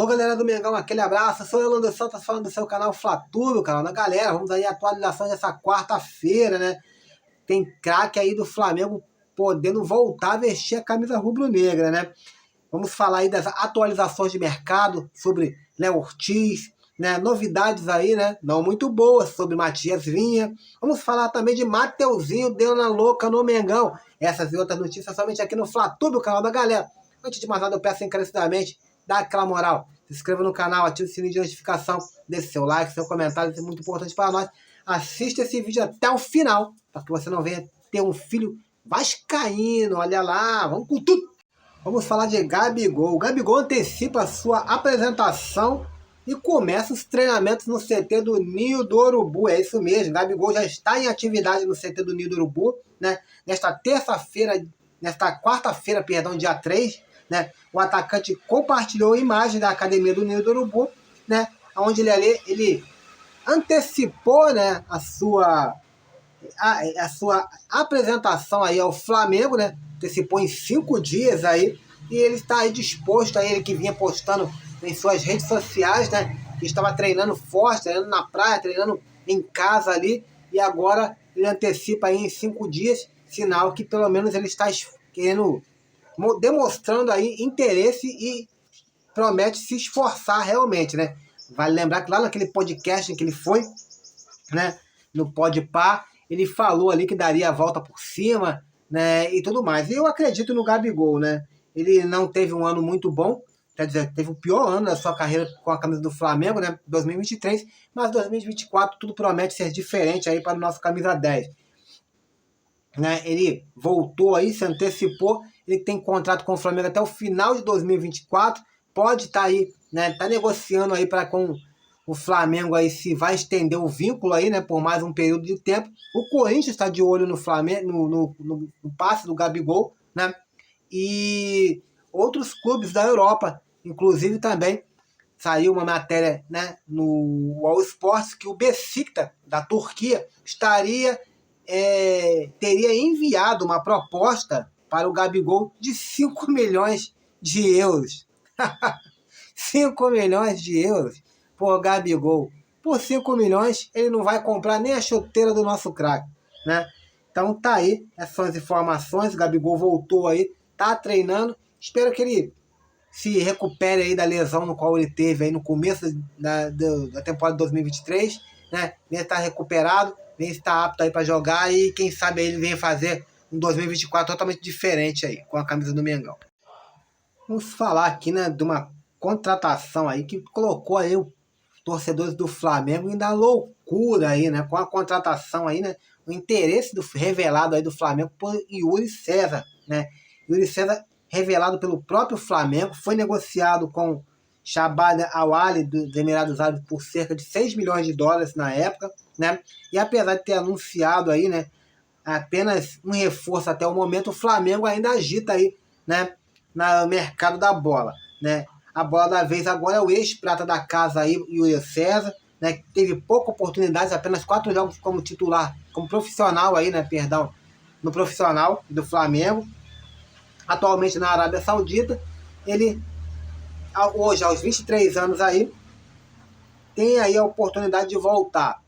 Alô, galera do Mengão, aquele abraço. Eu sou o Orlando Santos, falando do seu canal Fla-Tudo, canal da galera. Vamos aí a atualização dessa quarta-feira, né? Tem craque aí do Flamengo podendo voltar a vestir a camisa rubro-negra, né? Vamos falar aí das atualizações de mercado sobre Léo Ortiz, né? Novidades aí, né? Não muito boas sobre Matias Vinha. Vamos falar também de Mateuzinho deu na louca no Mengão. Essas e outras notícias somente aqui no Fla-Tudo, o canal da galera. Antes de mais nada, eu peço encarecidamente, dá aquela moral. Se inscreva no canal, ative o sininho de notificação, deixe seu like, seu comentário, isso é muito importante para nós. Assista esse vídeo até o final, para que você não venha ter um filho vascaíno. Olha lá, vamos com tudo. Vamos falar de Gabigol. O Gabigol antecipa a sua apresentação e começa os treinamentos no CT do Ninho do Urubu. É isso mesmo, Gabigol já está em atividade no CT do Ninho do Urubu, né? Nesta quarta-feira, dia 3, né? O atacante compartilhou a imagem da academia do Ninho do Urubu, né? Onde ele antecipou, né, a sua apresentação aí ao Flamengo, né? Antecipou em 5 dias aí, e ele está aí disposto, aí, ele que vinha postando em suas redes sociais, né? Que estava treinando forte, treinando na praia, treinando em casa ali, e agora ele antecipa aí em 5 dias, sinal que pelo menos ele está querendo, demonstrando aí interesse e promete se esforçar realmente, né? Vale lembrar que lá naquele podcast em que ele foi, né, no Podpah, ele falou ali que daria a volta por cima, né, e tudo mais. E eu acredito no Gabigol, né? Ele não teve um ano muito bom, quer dizer, teve o pior ano da sua carreira com a camisa do Flamengo, né, 2023, mas 2024 tudo promete ser diferente aí para o nosso camisa 10. Né? Ele voltou aí, se antecipou, ele tem contrato com o Flamengo até o final de 2024, pode estar aí, né, tá negociando aí para com o Flamengo aí se vai estender o vínculo aí, né, por mais um período de tempo. O Corinthians está de olho no Flamengo, no passe do Gabigol, né? E outros clubes da Europa, inclusive também saiu uma matéria, né, no All Sports que o Beşiktaş da Turquia teria enviado uma proposta para o Gabigol de 5 milhões de euros. 5 milhões de euros por Gabigol. Por 5 milhões, ele não vai comprar nem a chuteira do nosso craque, né? Então tá aí, essas são as informações. O Gabigol voltou aí, tá treinando. Espero que ele se recupere aí da lesão no qual ele teve aí no começo da temporada de 2023, né? Venha estar recuperado, venha estar apto aí para jogar e quem sabe aí ele venha fazer um 2024 totalmente diferente aí, com a camisa do Mengão. Vamos falar aqui, né, de uma contratação aí que colocou aí os torcedores do Flamengo em da loucura aí, né, com a contratação aí, né, o interesse revelado aí do Flamengo por Yuri César, né? Yuri César, revelado pelo próprio Flamengo, foi negociado com Shabab Al-Ahly dos Emirados Árabes por cerca de 6 milhões de dólares na época, né? E apesar de ter anunciado aí, né, apenas um reforço até o momento, o Flamengo ainda agita aí, né, no mercado da bola, né? A bola da vez agora é o ex-prata da casa aí, Yuri César, né, que teve pouca oportunidade, apenas 4 jogos como titular, como profissional aí, né, perdão, no profissional do Flamengo. Atualmente na Arábia Saudita, ele hoje aos 23 anos aí tem aí a oportunidade de voltar.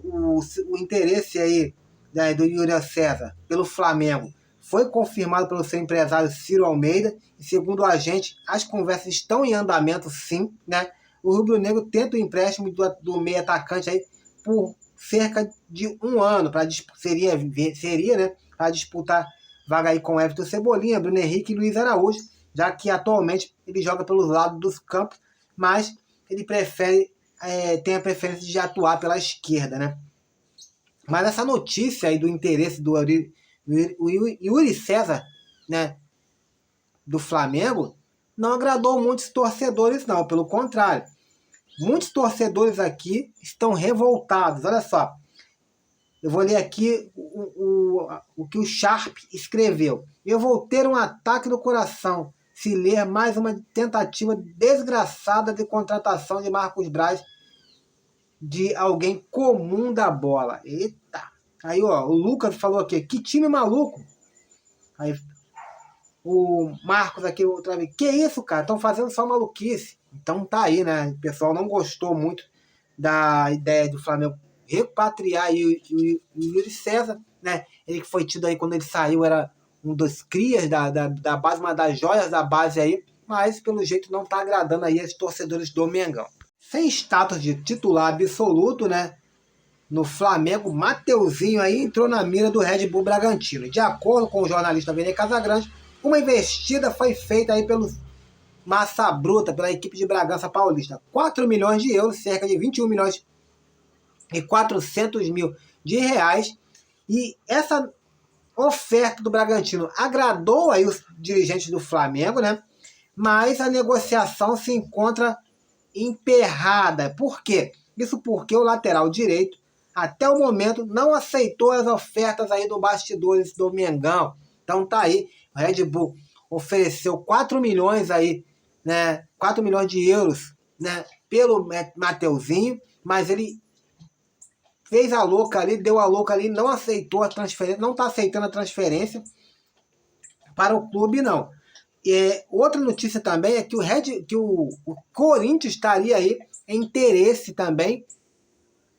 O interesse aí, né, do Yuri César pelo Flamengo foi confirmado pelo seu empresário Ciro Almeida, e segundo o agente, as conversas estão em andamento sim, né? O rubro-negro tenta o empréstimo do meio atacante aí por cerca de um ano, seria, né, para disputar vaga aí com Everton Cebolinha, Bruno Henrique e Luiz Araújo, já que atualmente ele joga pelos lados dos campos, mas ele tem a preferência de atuar pela esquerda, né? Mas essa notícia aí do interesse do Yuri César, né, do Flamengo, não agradou muitos torcedores não, pelo contrário. Muitos torcedores aqui estão revoltados. Olha só, eu vou ler aqui o que o Sharp escreveu. Eu vou ter um ataque no coração se ler mais uma tentativa desgraçada de contratação de Marcos Braz, de alguém comum da bola. Eita! Aí, ó, o Lucas falou aqui, que time maluco. Aí, O Marcos aqui outra vez. Que isso, cara? Estão fazendo só maluquice. Então tá aí, né? O pessoal não gostou muito da ideia do Flamengo repatriar aí o Yuri César, né? Ele que foi tido aí quando ele saiu, era um dos crias da base, uma das joias da base aí, mas pelo jeito não tá agradando aí os torcedores do Mengão. Sem status de titular absoluto, né? No Flamengo, Mateuzinho aí entrou na mira do Red Bull Bragantino. De acordo com o jornalista Vene Casagrande, uma investida foi feita aí pelo Massa Bruta, pela equipe de Bragança Paulista. 4 milhões de euros, cerca de 21 milhões e 400 mil de reais. E essa oferta do Bragantino agradou aí os dirigentes do Flamengo, né? Mas a negociação se encontra emperrada. Por quê? Isso porque o lateral direito, até o momento, não aceitou as ofertas aí do bastidores do Mengão. Então tá aí, o Red Bull ofereceu 4 milhões aí, né? 4 milhões de euros, né? Pelo Mateuzinho, mas ele fez a louca ali, deu a louca ali, não aceitou a transferência, não tá aceitando a transferência para o clube, não. E outra notícia também é que o Corinthians estaria aí em interesse também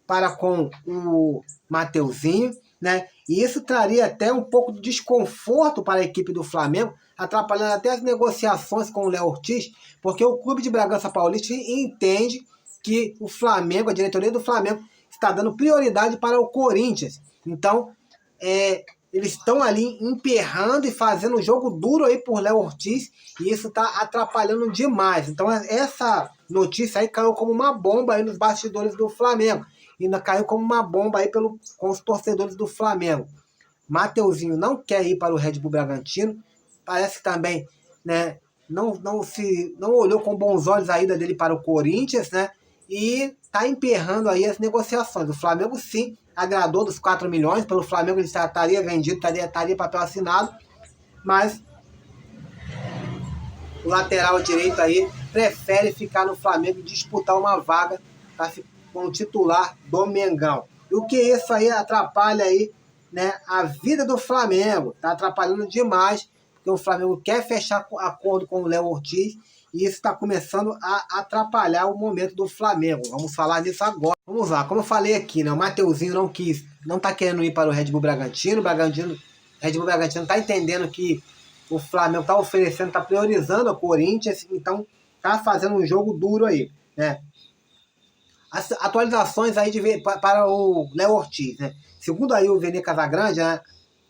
para com o Mateuzinho, né? E isso traria até um pouco de desconforto para a equipe do Flamengo, atrapalhando até as negociações com o Léo Ortiz, porque o clube de Bragança Paulista entende que o Flamengo, a diretoria do Flamengo, está dando prioridade para o Corinthians. Então, eles estão ali emperrando e fazendo um jogo duro aí por Léo Ortiz, e isso está atrapalhando demais. Então, essa notícia aí caiu como uma bomba aí nos bastidores do Flamengo. Ainda caiu como uma bomba aí com os torcedores do Flamengo. Mateuzinho não quer ir para o Red Bull Bragantino. Parece que também, né, não olhou com bons olhos a ida dele para o Corinthians, né? E está emperrando aí as negociações. O Flamengo sim agradou dos 4 milhões. Pelo Flamengo ele já estaria vendido, estaria papel assinado. Mas o lateral direito aí prefere ficar no Flamengo e disputar uma vaga com o titular do Mengão. E o que isso aí atrapalha aí, né, a vida do Flamengo. Está atrapalhando demais, porque o Flamengo quer fechar acordo com o Léo Ortiz e isso está começando a atrapalhar o momento do Flamengo. Vamos falar disso agora. Vamos lá, como eu falei aqui, né, o Mateuzinho não está querendo ir para o Red Bull Bragantino. O Red Bull Bragantino está entendendo que o Flamengo está oferecendo, está priorizando o Corinthians, então está fazendo um jogo duro aí, né? As atualizações aí para o Léo Ortiz, né? Segundo aí o Vene Casagrande, né,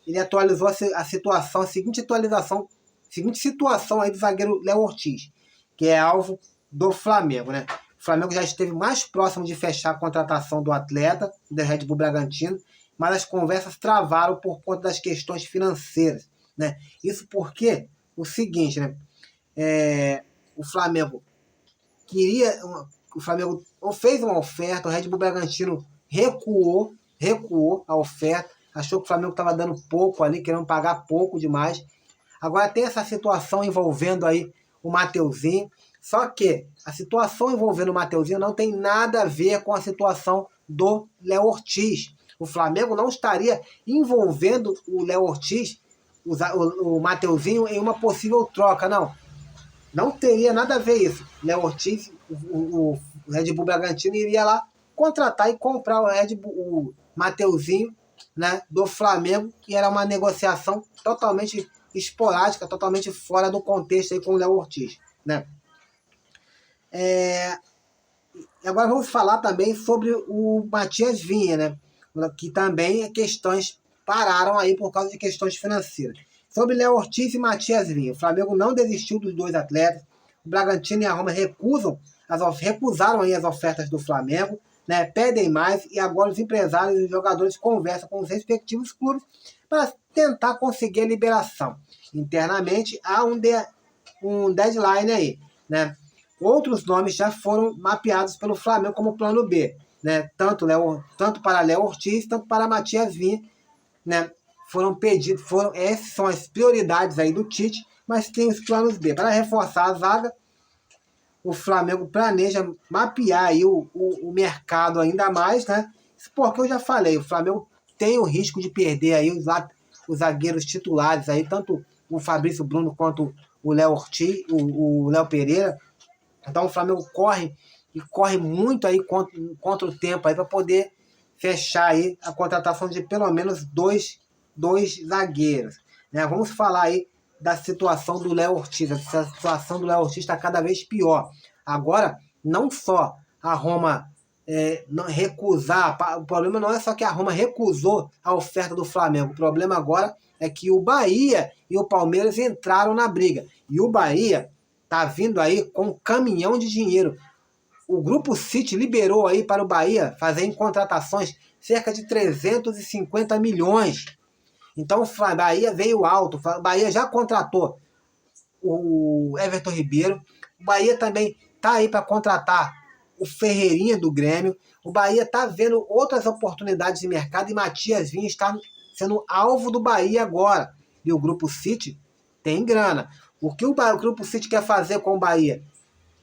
ele atualizou a situação, a seguinte situação aí do zagueiro Léo Ortiz, que é alvo do Flamengo, né? O Flamengo já esteve mais próximo de fechar a contratação do atleta do Red Bull Bragantino, mas as conversas travaram por conta das questões financeiras, né? Isso porque o seguinte, né? O Flamengo fez uma oferta, o Red Bull Bragantino recuou a oferta, achou que o Flamengo estava dando pouco ali, querendo pagar pouco demais. Agora tem essa situação envolvendo aí o Mateuzinho, só que a situação envolvendo o Mateuzinho não tem nada a ver com a situação do Léo Ortiz. O Flamengo não estaria envolvendo o Léo Ortiz, o Mateuzinho, em uma possível troca, não. Não teria nada a ver isso. Léo Ortiz, o Red Bull Bragantino iria lá contratar e comprar o Mateuzinho, né, do Flamengo, que era uma negociação totalmente esporádica, totalmente fora do contexto aí com o Léo Ortiz, né? Agora vamos falar também sobre o Matias Vinha, né? Que também questões pararam aí por causa de questões financeiras. Sobre Léo Ortiz e Matias Vinha, o Flamengo não desistiu dos dois atletas. O Bragantino e a Roma recusaram aí as ofertas do Flamengo, né? Pedem mais e agora os empresários e os jogadores conversam com os respectivos clubes para tentar conseguir a liberação. Internamente há um deadline aí, né? Outros nomes já foram mapeados pelo Flamengo como plano B, né? Tanto para Léo Ortiz, tanto para Matias Vinha, né? Essas são as prioridades aí do Tite, mas tem os planos B. Para reforçar a zaga, o Flamengo planeja mapear aí o mercado ainda mais, né? Porque eu já falei, o Flamengo tem o risco de perder aí os zagueiros titulares aí, tanto o Fabrício Bruno quanto o Léo Ortiz, o Léo Pereira. Então o Flamengo corre e corre muito aí contra o tempo aí para poder fechar aí a contratação de pelo menos dois zagueiros, né? Vamos falar aí da situação do Léo Ortiz. A situação do Léo Ortiz está cada vez pior. Agora, não só a Roma não recusar, o problema não é só que a Roma recusou a oferta do Flamengo, o problema agora é que o Bahia e o Palmeiras entraram na briga. E o Bahia tá vindo aí com um caminhão de dinheiro. O Grupo City liberou aí para o Bahia fazer em contratações cerca de 350 milhões. Então o Bahia veio alto. O Bahia já contratou o Everton Ribeiro. O Bahia também tá aí para contratar o Ferreirinha do Grêmio. O Bahia tá vendo outras oportunidades de mercado e Matias Vinha está sendo alvo do Bahia agora. E o Grupo City tem grana. O que o Grupo City quer fazer com o Bahia?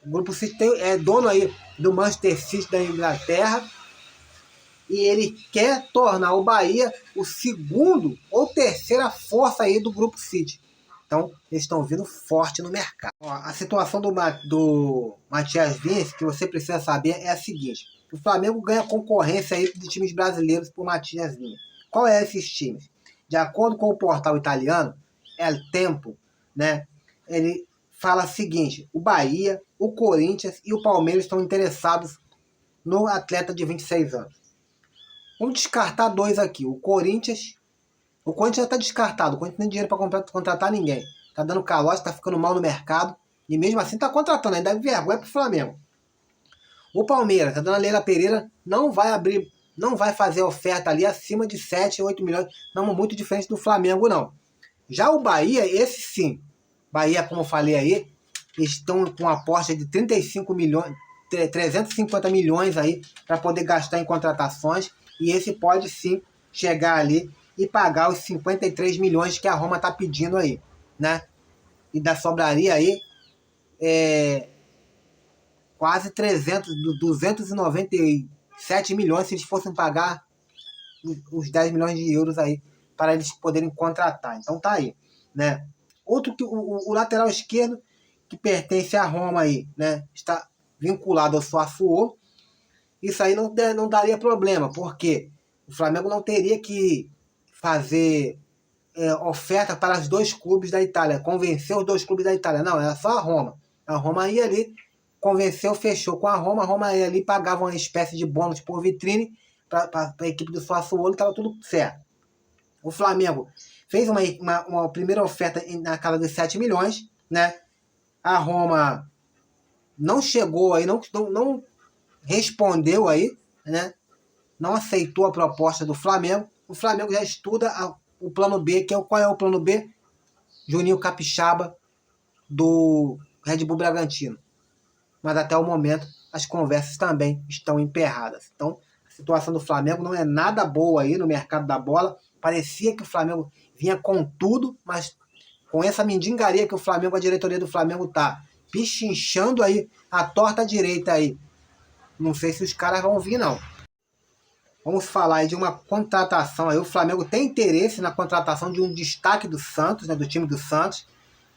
O Grupo City é dono aí do Manchester City da Inglaterra e ele quer tornar o Bahia o segundo ou terceira força aí do Grupo City. Então, eles estão vindo forte no mercado. Ó, a situação do Matias Vinha, que você precisa saber, é a seguinte. O Flamengo ganha concorrência aí de times brasileiros por Matias Vinha. Qual é esses times? De acordo com o portal italiano, El Tempo, né? Ele fala o seguinte: o Bahia, o Corinthians e o Palmeiras estão interessados no atleta de 26 anos. Vamos descartar dois aqui. O Corinthians já está descartado. O Corinthians não tem dinheiro para contratar ninguém. Está dando calote, está ficando mal no mercado. E mesmo assim está contratando. Ainda dá vergonha para o Flamengo. O Palmeiras, a dona Leila Pereira não vai fazer oferta ali acima de 7, 8 milhões. Não muito diferente do Flamengo, não. Já o Bahia, esse sim. Bahia, como eu falei aí, estão com uma aposta de 35 milhões, 350 milhões aí para poder gastar em contratações. E esse pode sim chegar ali e pagar os 53 milhões que a Roma está pedindo aí, né? E da sobraria aí quase 297 milhões se eles fossem pagar os 10 milhões de euros aí para eles poderem contratar. Então tá aí, né? Outro que o lateral esquerdo que pertence à Roma aí, né? Está vinculado ao Sassuolo. Isso aí não daria problema, porque o Flamengo não teria que fazer oferta para os dois clubes da Itália, convencer os dois clubes da Itália. Não, era só a Roma. A Roma ia ali, convenceu, fechou com a Roma ia ali, pagava uma espécie de bônus por vitrine para a equipe do Sassuolo e estava tudo certo. O Flamengo fez uma primeira oferta na casa dos 7 milhões, né? A Roma não chegou aí, não respondeu aí, né? Não aceitou a proposta do Flamengo. O Flamengo já estuda o plano B, qual é o plano B? Juninho Capixaba do Red Bull Bragantino. Mas até o momento as conversas também estão emperradas. Então a situação do Flamengo não é nada boa aí no mercado da bola. Parecia que o Flamengo vinha com tudo, mas com essa mendigaria que o Flamengo, a diretoria do Flamengo tá pichinchando aí a torta direita aí. Não sei se os caras vão vir, não. Vamos falar aí de uma contratação aí. O Flamengo tem interesse na contratação de um destaque do Santos, né, do time do Santos.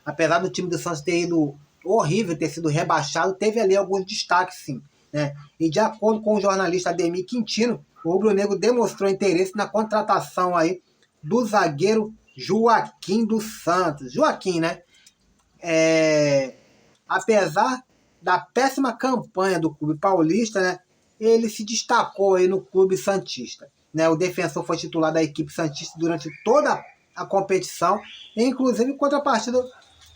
Apesar do time do Santos ter ido horrível, ter sido rebaixado, teve ali alguns destaques, sim, né? E de acordo com o jornalista Ademir Quintino, o rubro-negro demonstrou interesse na contratação aí do zagueiro Joaquim dos Santos. Joaquim, né? Apesar da péssima campanha do clube paulista, né, ele se destacou aí no clube santista, né? O defensor foi titular da equipe santista durante toda a competição, inclusive contra a partida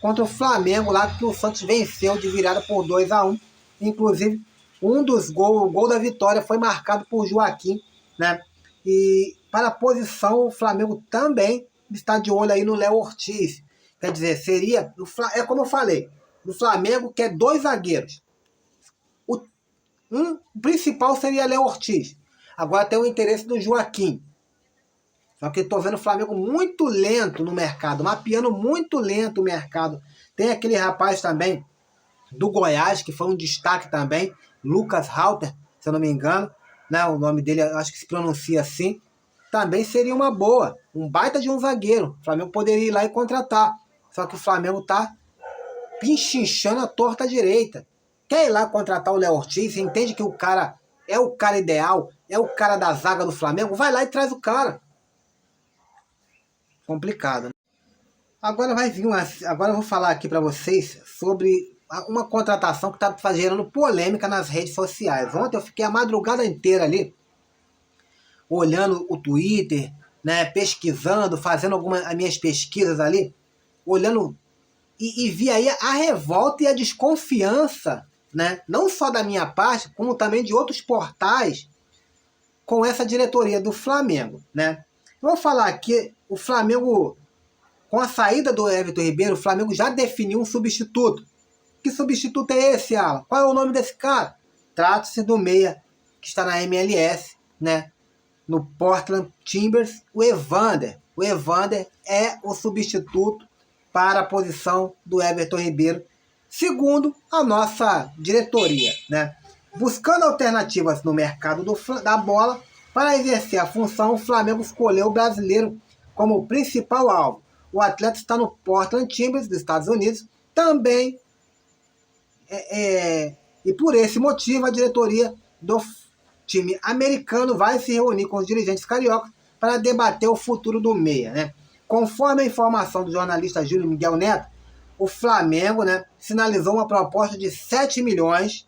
contra o Flamengo lá, que o Santos venceu de virada por 2-1. Inclusive, um dos gols, o gol da vitória foi marcado por Joaquim, né? E para a posição, o Flamengo também está de olho aí no Léo Ortiz. Quer dizer, seria, como eu falei, o Flamengo quer dois zagueiros. O principal seria Léo Ortiz. Agora tem o interesse do Joaquim. Só que estou vendo o Flamengo muito lento no mercado, mapeando muito lento o mercado. Tem aquele rapaz também do Goiás, que foi um destaque também, Lucas Halter, se eu não me engano, né? O nome dele eu acho que se pronuncia assim. Também seria uma boa, um baita de um zagueiro. O Flamengo poderia ir lá e contratar. Só que o Flamengo tá pinchinchando a torta à direita. Quer ir lá contratar o Léo Ortiz? Você entende que o cara é o cara ideal? É o cara da zaga do Flamengo? Vai lá e traz o cara. Complicado, né? Agora agora eu vou falar aqui para vocês sobre uma contratação que tá gerando polêmica nas redes sociais. Ontem eu fiquei a madrugada inteira ali olhando o Twitter, né, pesquisando, fazendo as minhas pesquisas ali, olhando e vi aí a revolta e a desconfiança, né, não só da minha parte, como também de outros portais com essa diretoria do Flamengo, né? Eu vou falar aqui, o Flamengo, com a saída do Everton Ribeiro, o Flamengo já definiu um substituto. Que substituto é esse, Alan? Qual é o nome desse cara? Trata-se do meia que está na MLS, né? No Portland Timbers, o Evander. O Evander é o substituto para a posição do Everton Ribeiro, segundo a nossa diretoria, né? Buscando alternativas no mercado da bola, para exercer a função, o Flamengo escolheu o brasileiro como principal alvo. O atleta está no Portland Timbers dos Estados Unidos, também e por esse motivo a diretoria do time americano vai se reunir com os dirigentes cariocas para debater o futuro do meia, né? Conforme a informação do jornalista Júlio Miguel Neto, o Flamengo, né, sinalizou uma proposta de 7 milhões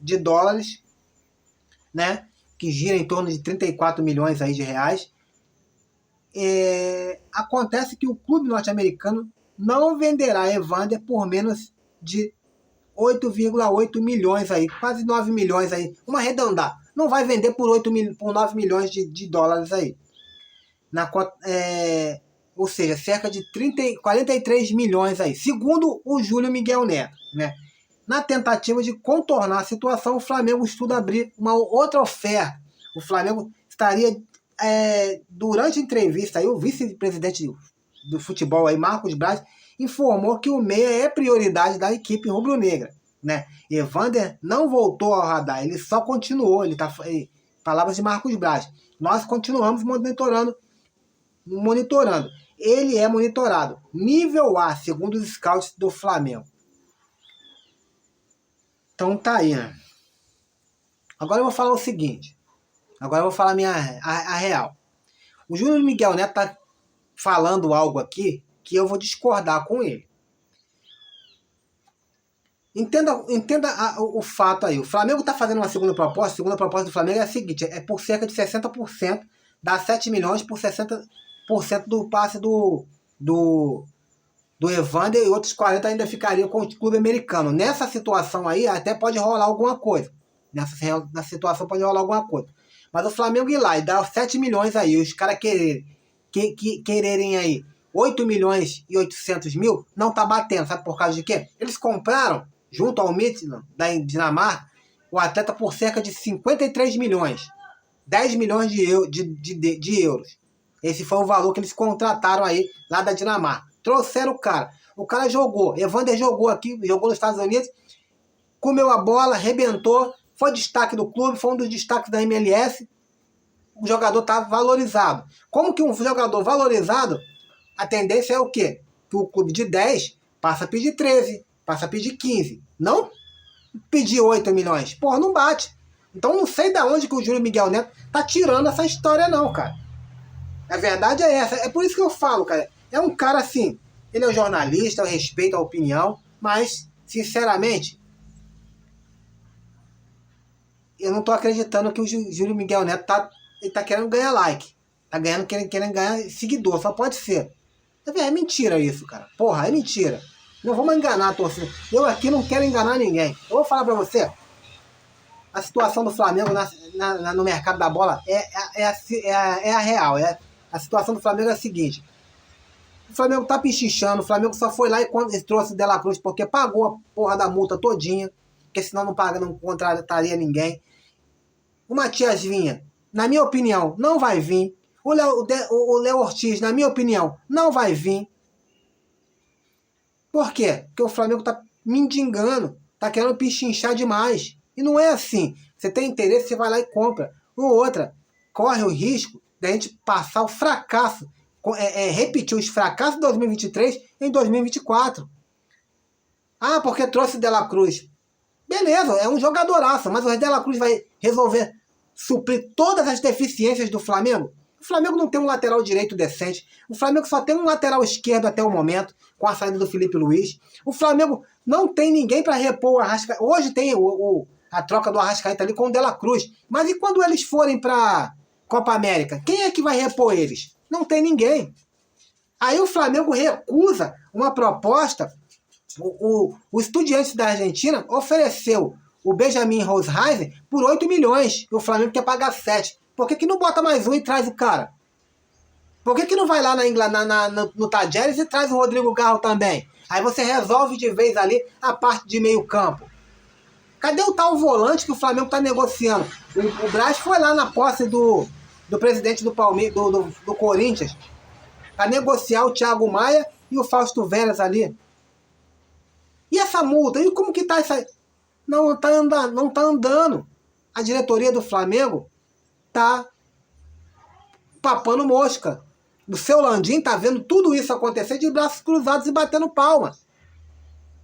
de dólares, né, que gira em torno de 34 milhões aí de reais. Acontece que o clube norte-americano não venderá Evander por menos de 8,8 milhões aí, quase 9 milhões aí, uma arredondar. Não vai vender por 9 milhões de dólares aí. Ou seja, cerca de 43 milhões aí, segundo o Júlio Miguel Neto, né? Na tentativa de contornar a situação, o Flamengo estuda abrir uma outra oferta. O Flamengo estaria, durante a entrevista, aí, o vice-presidente do futebol, aí, Marcos Braz, informou que o meia é prioridade da equipe rubro-negra, né? Evander não voltou ao radar, ele só continuou, palavras de Marcos Braz. Nós continuamos monitorando. Ele é monitorado. Nível A, segundo os scouts do Flamengo. Então tá aí, né? Agora eu vou falar o seguinte. Agora eu vou falar a real. O Júlio Miguel Neto tá falando algo aqui que eu vou discordar com ele. Entenda o fato aí. O Flamengo está fazendo uma segunda proposta. A segunda proposta do Flamengo é a seguinte: é por cerca de 60%, dá 7 milhões por 60% do passe do Evander, e outros 40% ainda ficariam com o clube americano. Nessa situação aí, até pode rolar alguma coisa. Nessa situação pode rolar alguma coisa. Mas o Flamengo ir lá e dar 7 milhões aí, os caras quererem aí 8 milhões e 800 mil, não tá batendo. Sabe por causa de quê? Eles compraram, junto ao Midtjylland, da Dinamarca, o atleta por cerca de 53 milhões. 10 milhões de euros. Esse foi o valor que eles contrataram aí, lá da Dinamarca. Trouxeram o cara. O cara jogou. Evander jogou aqui, jogou nos Estados Unidos, comeu a bola, arrebentou, foi destaque do clube, foi um dos destaques da MLS. O jogador estava valorizado. Como que um jogador valorizado, a tendência é o quê? Que o clube de 10 passa a pedir 13, passa a pedir 15. Não pedir 8 milhões. Porra, não bate. Então não sei de onde que o Júlio Miguel Neto tá tirando essa história não, cara. A verdade é essa. É por isso que eu falo, cara. É um cara assim, ele é um jornalista, eu respeito a opinião, mas, sinceramente, eu não tô acreditando que o Júlio Miguel Neto ele tá querendo ganhar like. Tá querendo ganhar seguidor, só pode ser. É mentira isso, cara. Porra, é mentira. Não vamos enganar a torcida. Eu aqui não quero enganar ninguém. Eu vou falar pra você, a situação do Flamengo no mercado da bola é a real. A situação do Flamengo é a seguinte: o Flamengo tá pichinchando, o Flamengo só foi lá e trouxe o De La Cruz porque pagou a porra da multa todinha, porque senão não contrataria ninguém. O Matias Vinha, na minha opinião, não vai vir. O Léo Ortiz, na minha opinião, não vai vir. Por quê? Porque o Flamengo tá mendigando, tá querendo pichinchar demais. E não é assim. Você tem interesse, você vai lá e compra. Ou outra, corre o risco da gente passar o fracasso repetir os fracassos de 2023 em 2024. Ah, porque trouxe De La Cruz. Beleza, é um jogadoraço, mas o De La Cruz vai resolver suprir todas as deficiências do Flamengo? O Flamengo não tem um lateral direito decente. O Flamengo só tem um lateral esquerdo até o momento, com a saída do Felipe Luiz. O Flamengo não tem ninguém para repor o Arrascaeta. Hoje tem a troca do Arrascaeta ali com o De La Cruz. Mas e quando eles forem para Copa América? Quem é que vai repor eles? Não tem ninguém. Aí o Flamengo recusa uma proposta. O Estudiantes da Argentina ofereceu o Benjamin Rosenheim por 8 milhões. E o Flamengo quer pagar 7. Por que não bota mais um e traz o cara? Por que não vai lá no Tajeres e traz o Rodrigo Garro também? Aí você resolve de vez ali a parte de meio campo. Cadê o tal volante que o Flamengo está negociando? O Braz foi lá na posse do presidente do Palmeiras, do Corinthians, para negociar o Thiago Maia e o Fausto Veras ali. E essa multa? E como que tá essa... Não tá andando. A diretoria do Flamengo tá papando mosca. O seu Landim tá vendo tudo isso acontecer de braços cruzados e batendo palma.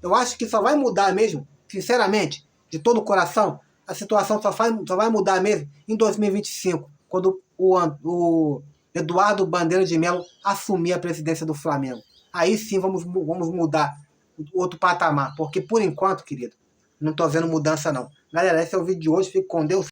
Eu acho que só vai mudar mesmo, sinceramente, de todo o coração, a situação só vai mudar mesmo em 2025, quando o Eduardo Bandeira de Melo assumir a presidência do Flamengo. Aí sim vamos mudar outro patamar, porque por enquanto, querido, não tô vendo mudança não. Galera, esse é o vídeo de hoje, fique com Deus.